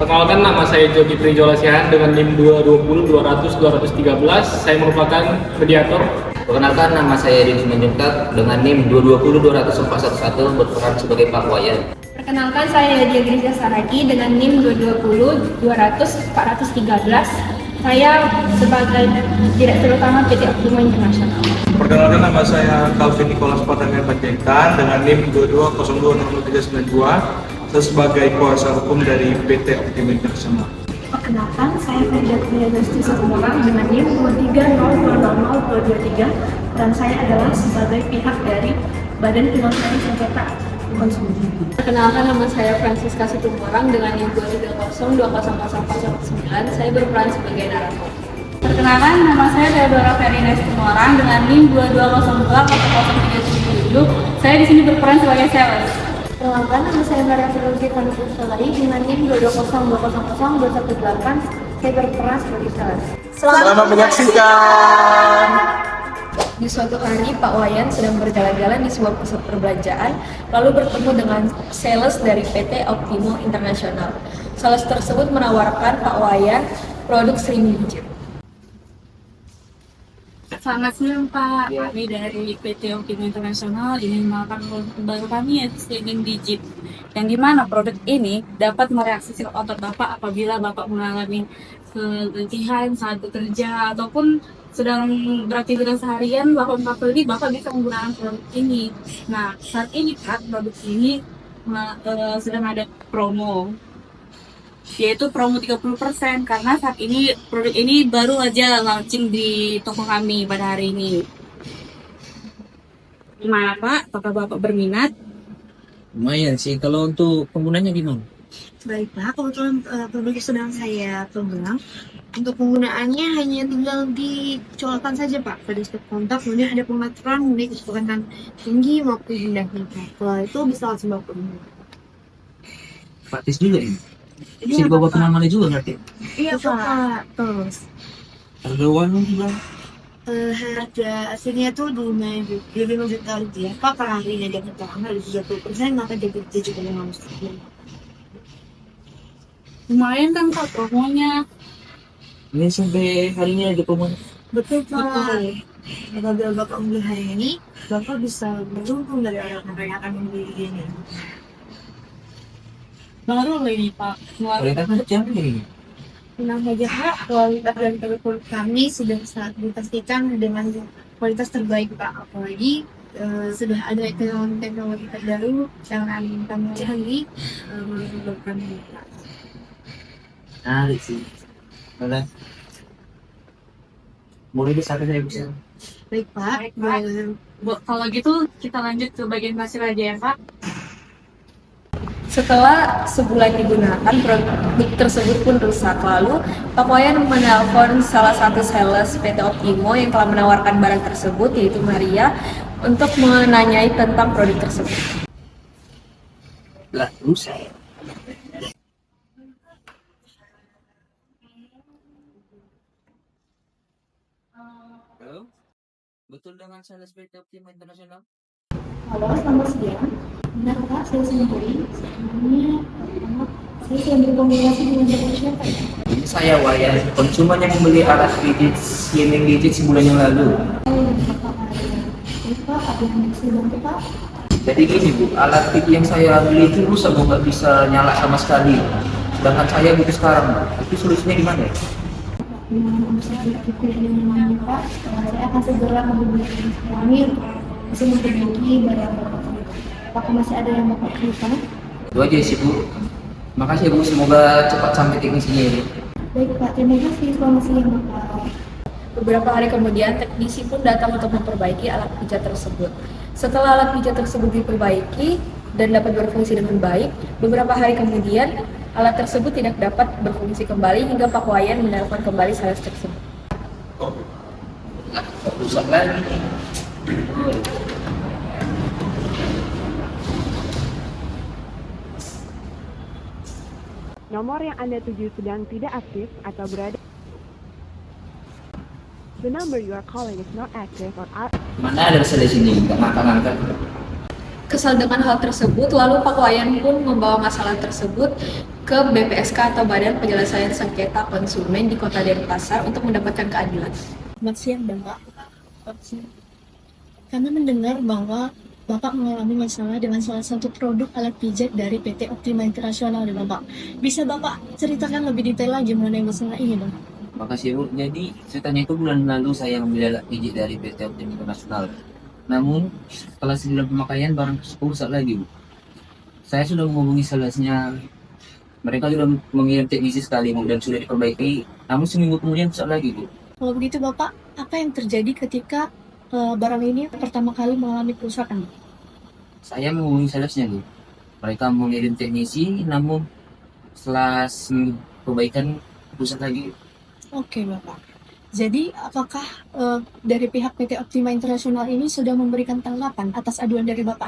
Perkenalkan, nama saya Jogi Trijolasihan dengan NIM 220-200-213. Saya merupakan mediator. Perkenalkan, nama saya Deddy Simanjuntak dengan NIM 220-200-411 berperan sebagai Pak Wayan. Perkenalkan, saya Nadia Grisha Saragi dengan NIM 220-200-413. Saya sebagai Direktur Utama PT Optimo Internasional. Perkenalkan, nama saya Calvin Nicholas Patangan Panjaitan dengan NIM 22020392. Saya sebagai kuasa hukum dari PT Optimo Internasional. Perkenalkan, saya Ferdiat Priyadosti Situmorang dengan NIM 23000023 dan saya adalah sebagai pihak dari Badan Penyelesaian Sengketa Konsumen. Perkenalkan, nama saya Francisca Situmorang dengan NIM 230200409. Saya berperan sebagai narator. Perkenalkan, nama saya Theodora Ferina Situmorang dengan NIM 22024037. Saya di sini berperan sebagai sales. Perkenalkan, nama saya Maria Filogi Kanupustalai dengan NIM 220200218. Saya berperan sebagai sales. Selamat menyaksikan. Di suatu hari, Pak Wayan sedang berjalan-jalan di sebuah pusat perbelanjaan, lalu bertemu dengan sales dari PT Optimo Internasional. Sales tersebut menawarkan Pak Wayan produk streaming gadget. Selamat siang Pak, kami dari PT Optimo Internasional ingin mengenalkan produk baru kami yaitu streaming digit. Yang dimana produk ini dapat mereaksi otot Bapak apabila Bapak mengalami keletihan saat bekerja ataupun sedang beraktivitas seharian, Bapak bisa menggunakan produk ini. Nah, saat ini Pak, produk ini sedang ada promo, yaitu promo 30% karena saat ini produk ini baru aja launching di toko kami pada hari ini. Gimana Pak? Apakah Bapak berminat? Lumayan sih, kalau untuk penggunanya gimana? Baik Pak, kebetulan produk yang sedang saya pegang. Untuk penggunaannya hanya tinggal dicolokkan saja Pak pada setiap kontak, kemudian ada pengaturan mengenai kecepatan tinggi maupun rendahnya Pak. Kalau itu bisa langsung Bapak gunakan. Praktis juga ini. Jadi Bisa dibawa kemana-mana juga berarti? Iya Pak, terus Harga uang juga. harga aslinya tuh 5 juta rupiah Pak. Per harinya dia ketahuan ada 30%, maka dia juga dengan Lumayan kan Pak promonya. Ini sampai harinya ada promo. Betul Pak. Apabila Bapak membeli hari ini, Bapak bisa beruntung dari orang-orang yang akan membeli ini. Baru loh ini Pak. Kualitas macam ini. Tenang saja Pak, kualitas dan produk kami sudah sangat dipastikan dengan kualitas terbaik Pak. Apalagi sudah ada teknologi terbaru yang kami canggih menurut kami Pak. Menarik sih. Boleh. Boleh bisa saya bisa. Baik Pak. Kalau gitu kita lanjut ke bagian hasil aja ya Pak. Setelah sebulan digunakan, produk tersebut pun rusak. Lalu, Pak Wayan menelpon salah satu sales PT Optimo yang telah menawarkan barang tersebut, yaitu Maria, untuk menanyai tentang produk tersebut. Lah, rusak. Halo? Betul dengan sales PT Optimo Internasional? Halo, selamat siang. Benar Pak, saya sendiri. Sebelumnya, saya sedang berkomunikasi dengan Bapak siapa ya? Ini saya Wayan, konsumen yang membeli alat digit streaming digit sebulan yang lalu. Oh, ya, Bapak Maria. Baik Pak, ada yang bisa bantu Pak? Jadi gini Bu, alat digit yang saya beli itu rusak Bu, nggak bisa nyala sama sekali. Sedangkan saya butuh sekarang Bu. Itu solusinya gimana ya? Saya berpikir dengan Pak, saya akan segera menghubungi kami untuk bisa memperbaiki barang Bapak. Apakah masih ada yang Bapak perlukan? Itu aja sih Bu. Makasih Bu, semoga cepat sampai teknisinya ya Bu. Baik Pak, terima kasih. Selamat siang Bapak. Beberapa hari kemudian, teknisi pun datang untuk memperbaiki alat pijat tersebut. Setelah alat pijat tersebut diperbaiki dan dapat berfungsi dengan baik, beberapa hari kemudian, alat tersebut tidak dapat berfungsi kembali hingga Pak Wayan menelpon kembali sales tersebut. Rusak lagi. Nomor yang Anda tuju sedang tidak aktif atau berada. The number you are calling is not active or out. Mana ada sales ini? Nggak ngangkat-ngangkat. Kesal dengan hal tersebut, lalu Pak Wayan pun membawa masalah tersebut ke ke BPSK atau Badan Penyelesaian Sengketa Konsumen di Kota Denpasar untuk mendapatkan keadilan. Selamat siang, Bapak. Kami mendengar bahwa Bapak mengalami masalah dengan salah satu produk alat pijat dari PT Optima Internasional, Bapak. Bisa Bapak ceritakan lebih detail lagi mengenai masalah ini, Bapak? Makasih Bu. Jadi ceritanya itu bulan lalu saya membeli alat pijit dari PT Optima Internasional. Namun setelah 9 pemakaian barang tersebut rusak lagi Bu. Saya sudah menghubungi salesnya. Mereka sudah mengirim teknisi sekali Bu, dan sudah diperbaiki. Namun seminggu kemudian rusak lagi Bu. Kalau begitu, Bapak, apa yang terjadi ketika barang ini pertama kali mengalami kerusakan? Saya menghubungi salesnya Bu. Mereka mengirim teknisi, namun setelah seminggu perbaikan rusak lagi. Oke, Bapak. Jadi, apakah dari pihak PT Optima Internasional ini sudah memberikan tanggapan atas aduan dari Bapak?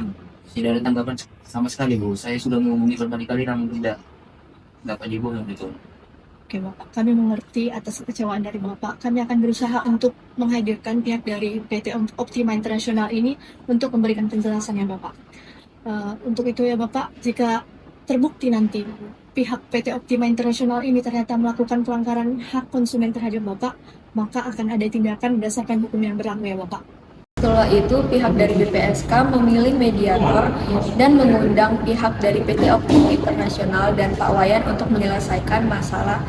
Tidak ada tanggapan sama sekali Bu. Saya sudah menghubungi berkali-kali namun tidak dapat dihubungi gitu. Oke, Bapak. Kami mengerti atas kekecewaan dari Bapak. Kami akan berusaha untuk menghadirkan pihak dari PT Optima Internasional ini untuk memberikan penjelasan ya, Bapak. Untuk itu ya, Bapak, jika terbukti nanti pihak PT Optima Internasional ini ternyata melakukan pelanggaran hak konsumen terhadap Bapak, maka akan ada tindakan berdasarkan hukum yang berlaku ya, Bapak. Setelah itu, pihak dari BPSK memilih mediator dan mengundang pihak dari PT Optima Internasional dan Pak Wayan untuk menyelesaikan masalah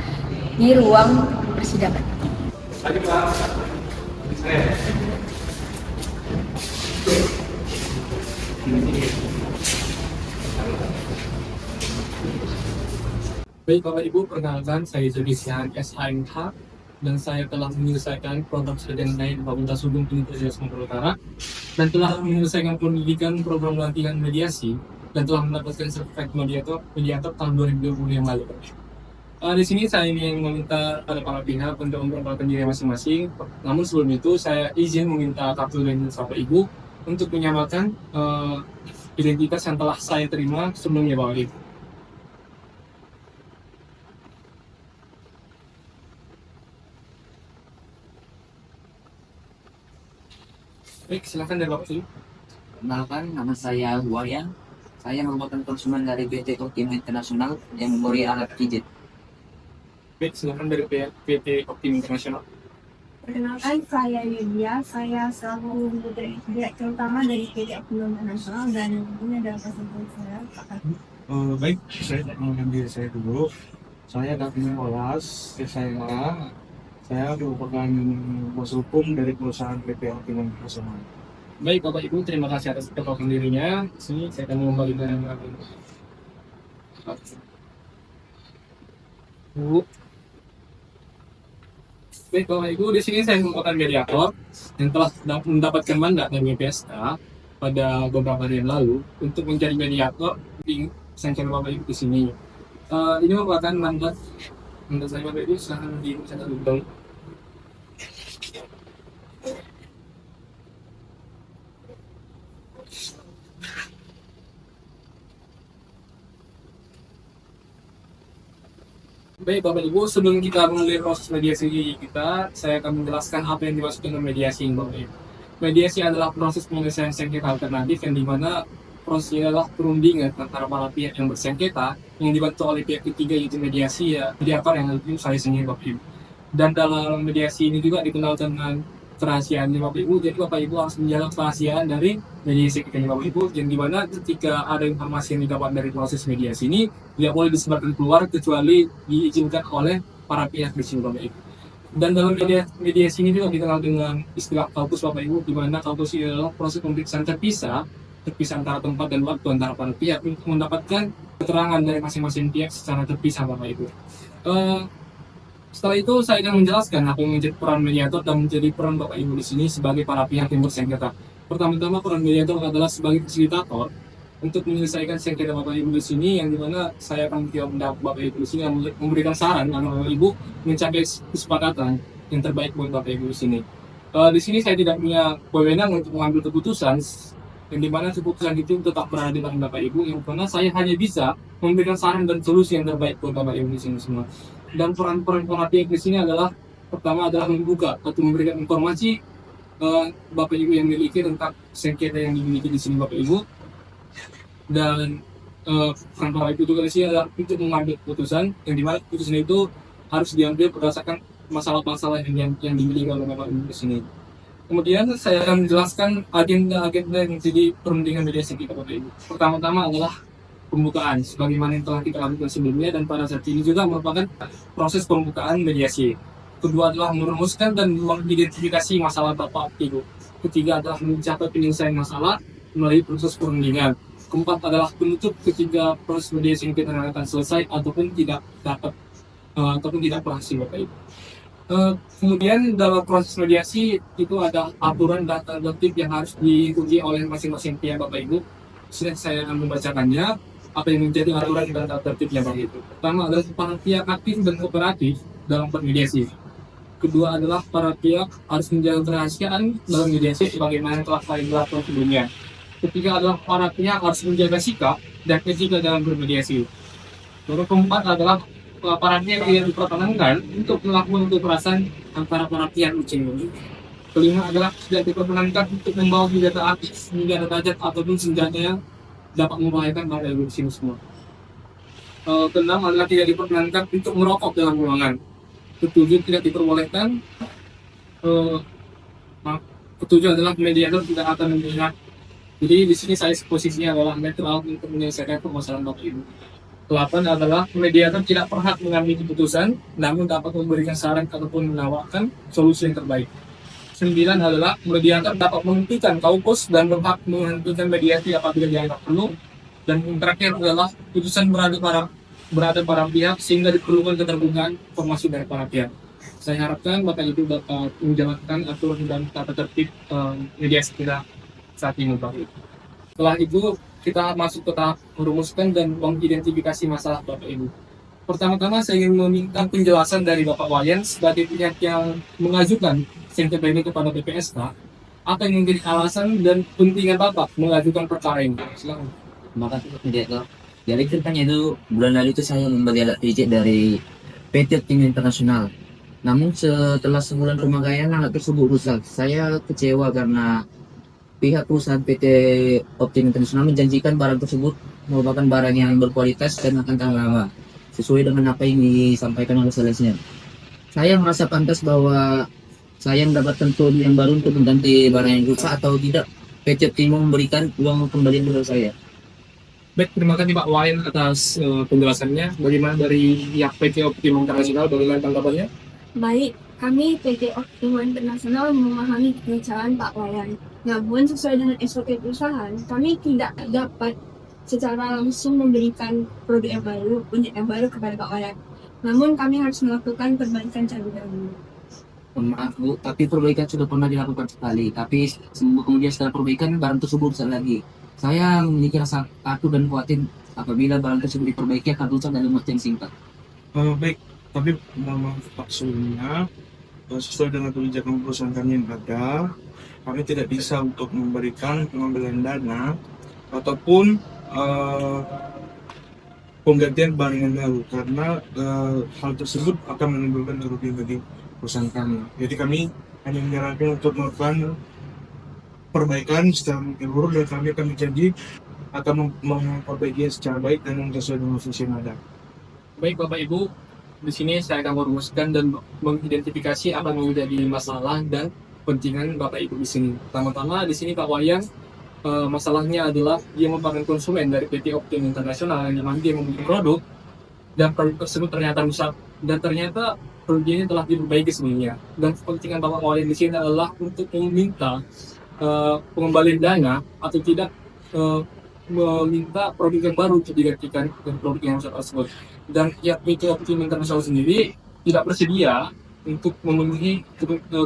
di ruang persidangan. Lagi Pak. Saya. Baik Bapak Ibu, perkenalkan saya Jodisian SHMH dan saya telah menyelesaikan program studi lain Fakultas Hukum Universitas Sumatera Utara dan telah menyelesaikan pendidikan program latihan mediasi dan telah mendapatkan sertifikat mediator tahun 2020 yang lalu. Di sini saya ingin meminta pada para pihak untuk memperkenalkan diri masing-masing. Namun sebelum itu saya izin meminta kartu identitas Bapak Ibu untuk menyamakan identitas yang telah saya terima sebelumnya Bapak Ibu. Baik, silakan dari Bapak Ibu. Kenalkan, nama saya Wayan. Saya merupakan konsumen dari PT Optima Internasional yang memberi alat pijit. Baik, silakan dari PT Optima Internasional. Perkenalkan, saya Yulia. Saya selaku direktur utama dari PT Optima Internasional dan ini adalah pasangan saya, Pak Kaki. Baik, saya mengenalkan diri saya dulu. Saya David Nicholas, SMA. Saya merupakan bos hukum dari perusahaan PT Optima Internasional. Baik Bapak Ibu, terima kasih atas perkenalkan dirinya. Sini saya akan mengembalikan Bu. Baik Bapak Ibu, di sini saya merupakan mediator yang telah mendapatkan mandat dari BPSK pada beberapa hari yang lalu untuk menjadi mediator di sengketa Bapak Ibu di sini. Ini merupakan mandat saya Bapak Ibu, silahkan dicatat dulu. Baik Bapak Ibu, sebelum kita mulai proses mediasi kita, saya akan menjelaskan apa yang dimaksud dengan mediasi Bapak Ibu. Mediasi adalah proses penyelesaian sengketa alternatif yang dimana prosesnya adalah perundingan antara para pihak yang bersengketa yang dibantu oleh pihak ketiga yaitu mediasi ya mediator yang itu saya sendiri Bapak Ibu. Dan dalam mediasi ini juga dikenal dengan kerahasiaan Bapak Ibu, jadi Bapak Ibu harus menjaga kerahasiaan dari mediasi kita Bapak Ibu, yang dimana ketika ada informasi yang didapat dari proses mediasi ini tidak boleh disebarkan keluar kecuali diizinkan oleh para pihak di sini Bapak Ibu. Dan dalam mediasi ini juga dikenal dengan istilah kaukus Bapak Ibu, di mana kaukus ini adalah proses pemeriksaan terpisah antara tempat dan waktu antara para pihak untuk mendapatkan keterangan dari masing-masing pihak secara terpisah Bapak Ibu. Setelah itu saya akan menjelaskan apa yang menjadi peran mediator dan menjadi peran Bapak Ibu di sini sebagai para pihak yang bersengketa. Pertama-tama peran mediator adalah sebagai fasilitator untuk menyelesaikan sengketa Bapak Ibu di sini, yang dimana saya akan menjawab Bapak Ibu di sini yang memberikan saran agar Bapak Ibu mencapai kesepakatan yang terbaik buat Bapak Ibu di sini. Di sini saya tidak punya wewenang untuk mengambil keputusan, yang dimana keputusan itu tetap berada di tangan Bapak Ibu, yang mana saya hanya bisa memberikan saran dan solusi yang terbaik buat Bapak Ibu di sini semua. Dan peran-peran para pihak di sini adalah pertama adalah membuka atau memberikan informasi Bapak Ibu yang memiliki tentang sengketa yang dimiliki di sini Bapak Ibu, dan peran Bapak Ibu juga di sini adalah untuk mengambil keputusan yang dimana keputusan itu harus diambil berdasarkan masalah-masalah yang dimiliki oleh Bapak Ibu di sini. Kemudian saya akan menjelaskan agenda-agenda yang jadi perundingan mediasi kita Bapak Ibu. Pertama-tama adalah pembukaan, sebagaimana yang telah kita lakukan sebelumnya dan pada saat ini juga merupakan proses pembukaan mediasi. Kedua adalah merumuskan dan mengidentifikasi masalah Bapak Ibu. Ketiga adalah mencapai penyelesaian masalah melalui proses perundingan. Keempat adalah penutup ketika proses mediasi yang kita lakukan selesai ataupun tidak dapat ataupun tidak berhasil Bapak Ibu. Kemudian dalam proses mediasi itu ada aturan dan tata tertib yang harus diikuti oleh masing-masing pihak Bapak Ibu. Sudah saya akan membacakannya apa yang menjadi aturan dan tata tertibnya Bapak Ibu. Pertama adalah para pihak aktif dan kooperatif dalam bermediasi. Kedua adalah para pihak harus menjaga kerahasiaan dalam mediasi sebagaimana telah kami lakukan sebelumnya. Ketiga adalah para pihak harus menjaga sikap dan etika dalam bermediasi. Lalu keempat adalah para pihak yang diperkenankan untuk melakukan kekerasan antara para pihak ujian ini. Kelima adalah tidak diperkenankan untuk membawa senjata api, senjata tajam ataupun senjata yang dapat membahayakan pada ibu sini semua. Keenam adalah tidak diperkenankan untuk merokok dalam ruangan. Ketujuh tidak diperbolehkan. Ketujuh adalah mediator tidak akan memihak. Jadi di sini saya posisinya adalah netral untuk menyelesaikan permasalahan Bapak Ibu. 8 adalah mediator tidak berhak mengambil keputusan, namun dapat memberikan saran ataupun menawarkan solusi yang terbaik. 9 adalah mediator dapat menghentikan kaukus dan berhak menghentikan mediasi apabila dianggap perlu. Dan yang terakhir adalah putusan berada para pihak sehingga diperlukan keterbukaan informasi dari para pihak. Saya harapkan Bapak Ibu dapat menjalankan aturan dan tata tertib mediasi kita saat ini Bapak Ibu. Setelah itu kita masuk ke tahap merumuskan dan mengidentifikasi masalah Bapak Ibu. Pertama-tama saya ingin meminta penjelasan dari Bapak Wayan sebagai pihak yang mengajukan sengketa ini kepada PPSK. Apa yang menjadi alasan dan pentingnya Bapak mengajukan perkara ini? Silakan. Terima kasih Pak Mediator. Jadi ceritanya itu bulan lalu itu saya membeli alat pijit dari PT Optima Internasional. Namun setelah sebulan pemakaian alat tersebut rusak. Saya kecewa karena pihak perusahaan PT Optima Internasional menjanjikan barang tersebut merupakan barang yang berkualitas dan akan tahan lama, sesuai dengan apa yang disampaikan oleh salesnya. Saya merasa pantas bahwa saya mendapatkan produk yang baru untuk mengganti barang yang rusak atau tidak. PT Optima memberikan uang kembalian kepada saya. Baik, terima kasih Pak Wayan atas penjelasannya. Bagaimana dari pihak PT Optima Internasional, bagaimana tanggapannya? Baik, kami PT Optima Internasional memahami kebijakan Pak Wayan. Namun sesuai dengan SOP perusahaan, kami tidak dapat secara langsung memberikan produk yang baru, unit yang baru kepada Pak Wayan. Namun kami harus melakukan perbaikan terlebih dahulu. Maaf Bu, tapi perbaikan sudah pernah dilakukan sekali. Tapi kemudian setelah perbaikan barang tersebut rusak lagi. Saya memiliki rasa takut dan khawatir apabila barang tersebut diperbaiki akan rusak dalam waktu yang singkat. Baik, tapi memang sebelumnya sesuai dengan kebijakan perusahaan kami yang ada, kami tidak bisa untuk memberikan pengambilan dana ataupun penggantian barang yang baru karena hal tersebut akan menimbulkan kerugian bagi perusahaan kami. Jadi kami hanya menyarankan untuk melakukan perbaikan secara menyeluruh dan kami akan berjanji akan memperbaikinya secara baik dan sesuai dengan fungsi yang ada. Baik Bapak Ibu, di sini saya akan merumuskan dan mengidentifikasi apa yang menjadi masalah dan kepentingan Bapak Ibu di sini. Pertama-tama di sini Pak Wayan, masalahnya adalah dia merupakan konsumen dari PT Optima Internasional yang memang dia membeli produk dan produk tersebut ternyata rusak dan ternyata produk ini telah diperbaiki sebelumnya. Dan kepentingan Bapak Wayan di sini adalah untuk meminta pengembalian dana atau tidak meminta produk yang baru untuk digantikan dengan produk yang rusak tersebut. Dan pihak PT Optima Internasional sendiri tidak bersedia untuk memenuhi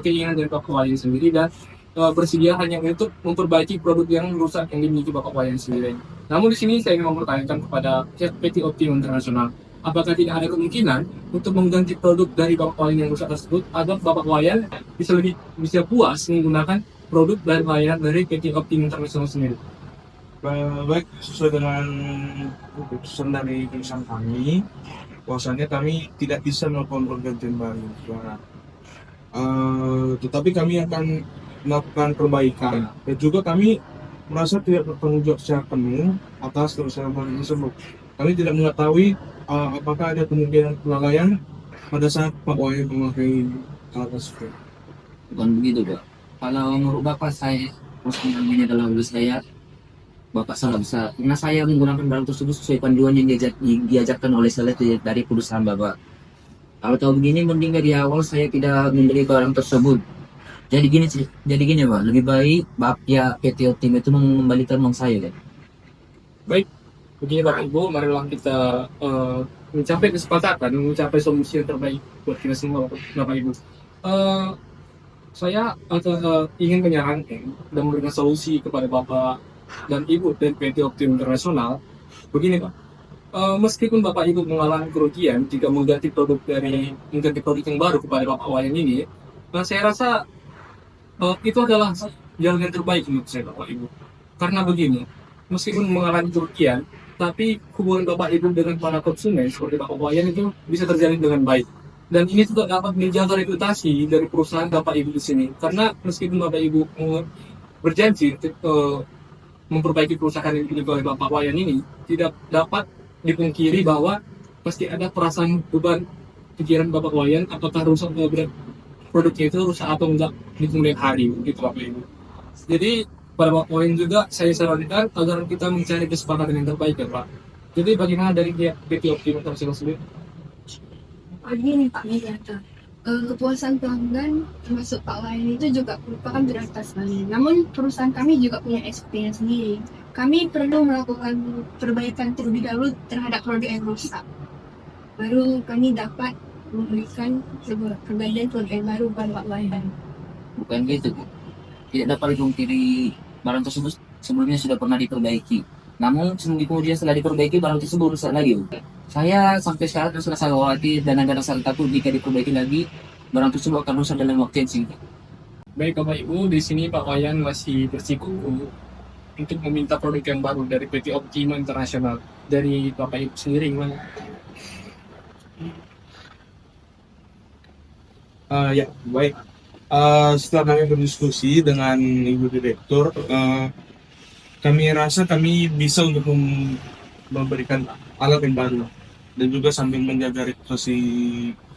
keinginan dari Bapak Wayan sendiri dan bersedia hanya untuk memperbaiki produk yang rusak yang dimiliki Bapak Wayan sendiri. Namun di sini saya ingin mempertanyakan kepada pihak PT Optima Internasional, apakah tidak ada kemungkinan untuk mengganti produk dari Bapak Wayan yang rusak tersebut agar Bapak Wayan bisa puas menggunakan produk dan layanan dari PT Optima Internasional sendiri? Baik, sesuai dengan keputusan dari perusahaan kami, bahwasannya kami tidak bisa melakukan pergantian baru. Tetapi kami akan melakukan perbaikan dan juga kami merasa tidak bertanggung jawab secara penuh atas kerusakan barang tersebut. Kami tidak mengetahui apakah ada kemungkinan kelalaian pada saat Pak Wayan memakai alat tersebut. Bukan begitu, Pak. Kalau menurut Bapak, saya proses pengambilannya adalah oleh saya, Bapak salah besar. Karena saya menggunakan barang tersebut sesuai panduan yang diajarkan oleh saya dari perusahaan Bapak. Kalau tahu begini, mending dari awal saya tidak membeli barang tersebut. Jadi gini Pak, lebih baik ya PT Optima itu mengembalikan uang saya, kan? Baik, begini Bapak Ibu, marilah kita mencapai kesepakatan, mencapai solusi yang terbaik buat kita semua Bapak Ibu. Saya ingin menyarankan dan memberikan solusi kepada Bapak dan Ibu dari PT Optima Internasional. Begini Pak, meskipun Bapak Ibu mengalami kerugian jika mengganti produk yang baru kepada Bapak Wayan ini, saya rasa itu adalah jalan yang terbaik menurut saya Bapak Ibu. Karena begini, meskipun mengalami kerugian, tapi hubungan Bapak Ibu dengan para konsumen seperti Bapak Wayan itu bisa terjalin dengan baik. Dan ini juga dapat menjaga reputasi dari perusahaan Bapak Ibu di sini. Karena meskipun Bapak Ibu berjanji memperbaiki perusahaan yang dimiliki oleh Bapak Wayan ini, tidak dapat dipungkiri bahwa pasti ada perasaan beban pikiran Bapak Wayan apakah rusak produknya itu rusak atau enggak di kemudian hari, gitu Bapak Ibu. Jadi pada Bapak Wayan juga saya sarankan agar kita mencari kesepakatan yang terbaik ya Pak. Jadi bagaimana dari PT Optima Internasional sendiri? Begini Pak Mediator, kepuasan pelanggan termasuk Pak Wayan itu juga merupakan prioritas kami. Namun perusahaan kami juga punya experience sendiri. Kami perlu melakukan perbaikan terlebih dahulu terhadap produk yang rusak. Baru kami dapat memberikan perbaikan produk yang baru pada Pak Wayan. Bukan gitu, Bu. Tidak dapat dipungkiri barang tersebut sebelumnya sudah pernah diperbaiki. Namun seminggu kemudian setelah diperbaiki barang tersebut rusak lagi, Bu. Saya sampai sekarang terus rasa khawatir dan ada rasa takut jika diperbaiki lagi barang tersebut akan rusak dalam waktu yang singkat. Baik Bapak Ibu, di sini Pak Wayan masih bersikukuh untuk meminta produk yang baru dari PT Optima Internasional. Dari Bapak Ibu sendiri gimana? Ya, baik. Setelah kami berdiskusi dengan Ibu Direktur, kami rasa kami bisa untuk memberikan alat yang baru dan juga sambil menjaga reputasi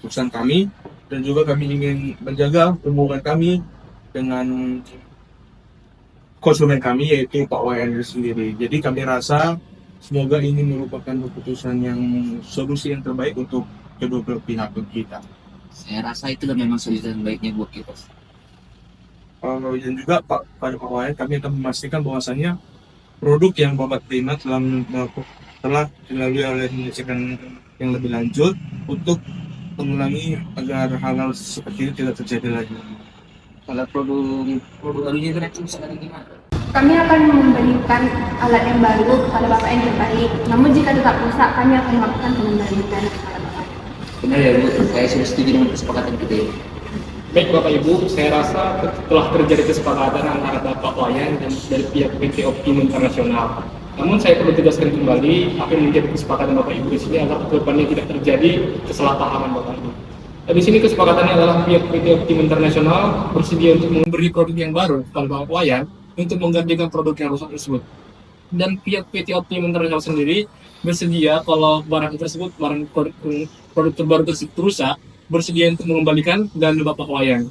perusahaan kami, dan juga kami ingin menjaga hubungan kami dengan konsumen kami yaitu Pak Wayan sendiri. Jadi kami rasa semoga ini merupakan keputusan yang solusi yang terbaik untuk kedua belah pihak kita. Saya rasa itu memang solusi yang baiknya buat kita. Dan juga pada Pak Wayan kami akan memastikan bahwasannya produk yang Bapak terima telah dilalui oleh pengecekan yang lebih lanjut untuk mengulangi agar hal-hal seperti ini tidak terjadi lagi. Kalau produk baru ini itu bisa dari gimana? Kami akan memberikan alat yang baru kepada Bapak yang terbaik. Namun jika tetap rusak, kami akan melakukan pengembalian kepada Bapak. Benar ya Bu, saya sudah setuju dengan kesepakatan kita ini. Baik Bapak Ibu, saya rasa telah terjadi kesepakatan antara Bapak Wayan dan dari pihak PT Optima Internasional. Namun saya perlu tegaskan kembali apa yang menjadi kesepakatan Bapak Ibu di sini agar kedepannya tidak terjadi kesalahpahaman Bapak Ibu. Di sini kesepakatannya adalah pihak PT Optima Internasional bersedia untuk memberi produk yang baru kepada Bapak Wayan untuk menggantikan produk yang rusak tersebut. Dan pihak PT Optima Internasional sendiri bersedia kalau barang tersebut, produk terbaru tersebut rusak, bersedia untuk mengembalikan dan Bapak Wayan.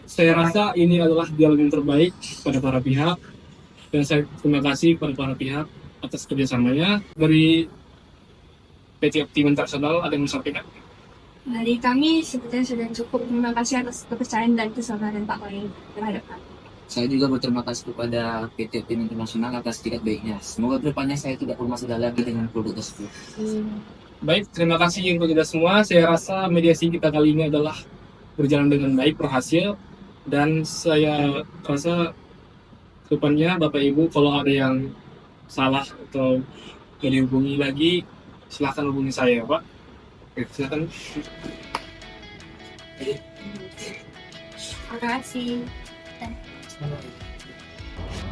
Saya rasa ini adalah jalan yang terbaik pada para pihak, dan saya terima kasih kepada para pihak atas kerjasamanya. Dari PT Optima Internasional ada yang disampaikan? Dari kami sebetulnya sudah cukup. Terima kasih atas kepercayaan dan kesabaran Pak Wayan terhadap kami. Saya juga berterima kasih kepada PT Optima Internasional atas itikat baiknya. Semoga kedepannya saya tidak bermasalah lagi dengan produk tersebut. Baik, terima kasih untuk kita semua. Saya rasa mediasi kita kali ini adalah berjalan dengan baik, berhasil. Dan saya rasa kedepannya Bapak Ibu kalau ada yang salah atau tidak dihubungi lagi, silahkan hubungi saya Pak. Oke, silahkan. Terima kasih.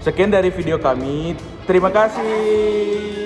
Sekian dari video kami. Terima kasih.